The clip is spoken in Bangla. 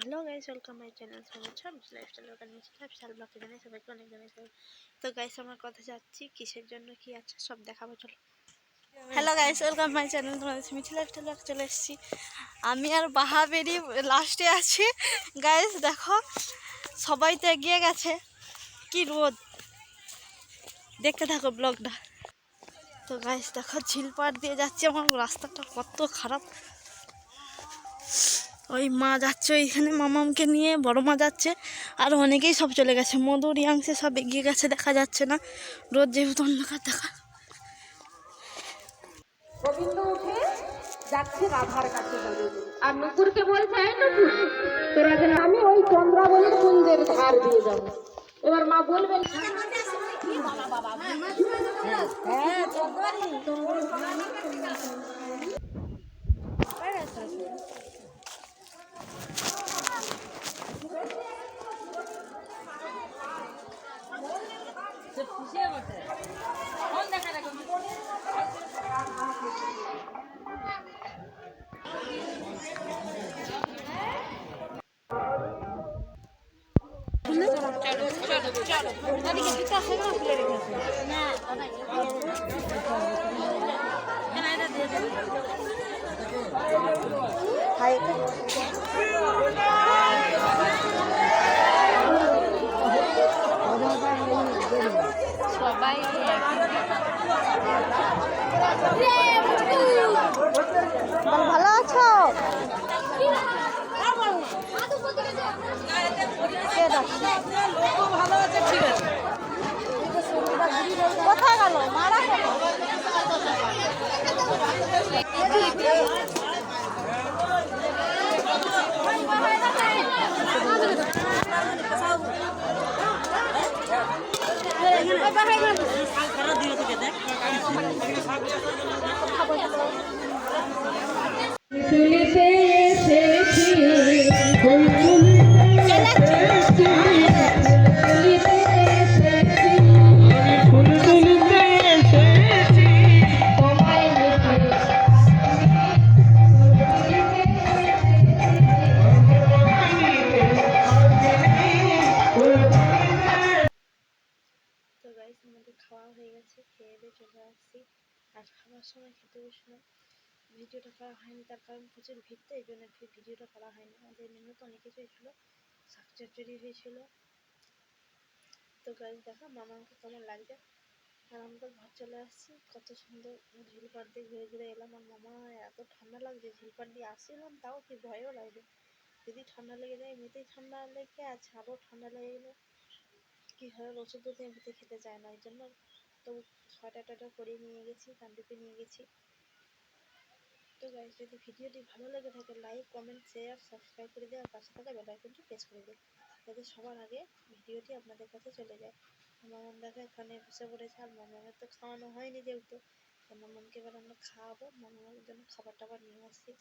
Hello guys, welcome my channel সবুজ লাইফস্টাইল অর্গানাইজেশন বিশাল ব্লগে জানাই সবাইকে অনেক জানাই। তো গাইস, আমার কথা যাচ্ছি কিসের জন্য কি আছে সব দেখাবো, চলো। Hello guys, welcome my channel মিছিল লাইফস্টাইল ব্লগে চলে এসেছি। আমি আর বাহাবেরি লাস্টে আছি। গাইস দেখো, সবাই তো এগিয়ে গেছে, কি রোদ, দেখতে থাকো ব্লগটা। তো গাইস দেখো, ঝিল পাড় দিয়ে যাচ্ছি, আমার রাস্তাটা কত খারাপ। ওই মা যাচ্ছে ওইখানে মামামকে নিয়ে, বড় মা যাচ্ছে, আর অনেকেই সব চলে গেছে। মধু রিয়াংসে সব এগিয়ে গেছে, দেখা যাচ্ছে না, রোদ যেহেতু অন্ধকার দেখা। গোবিন্দ উঠে যাচ্ছে রাধার কাছে আর নুপুরকে বলছে, এই নুপুর, তোরা যেন আমি ওই চন্দ্রাবলীর কুঞ্জের ধার দিয়ে যাবো। এবার মা বলবেন, সবাই ভালো আছো? কোথায় গেল মারা? তুলিতে এসেছি ফুল তুলিতে এসেছি তোমায় তো গাইস, আমাদের খাওয়া হয়ে গেছে, খেয়ে দিয়ে চলে আসছি। আর খাওয়ার সময় খেতে বসলাম, ভিডিওটা করা হয়নি, তার কারণ প্রচুর ভিড়, তো এই জন্য ভিডিওটা করা হয়নি। আমাদের মেনু তো অনেক কিছু হয়েছিল, শাক চচ্চড়ি হয়েছিল। তো গাইস দেখো মামাকে কেমন লাগছে। আর আমরা ঘর চলে আসছি, কত সুন্দর ঝিলপাড় দিয়ে ঘুরে ঘুরে এলাম। আর মামা এত ঠান্ডা লাগছে, ঝিলপাড় দিয়ে আসছিলাম তাও কি ভয়ও লাগবে, যদি ঠান্ডা লেগে যায়। এমনিতেই ঠান্ডা লেগে আছে, আরও ঠান্ডা লেগে গেলে কী হয়, ওষুধ তো এমনিতে খেতে চায় না, ওই জন্য তো সোয়েটার টোয়েটার পরিয়ে নিয়ে গেছি, কান্দিতে নিয়ে গেছি। তো গাইস, যদি ভিডিওটি ভালো লেগে থাকে, লাইক কমেন্ট শেয়ার সাবস্ক্রাইব করে দিয়ে আর পাশে থাকা বেল আইকনটি প্রেস করে দিন, যাতে সবার আগে ভিডিওটি আপনাদের কাছে চলে যায়। মামাম দেখো এখানে বসে পড়েছে, আর মামামের তো খাওয়ানো হয়নি যেহেতু, মামামকে এবার আমরা খাওয়াবো। মামামের জন্য খাবার টাবার নিয়ে আসছি।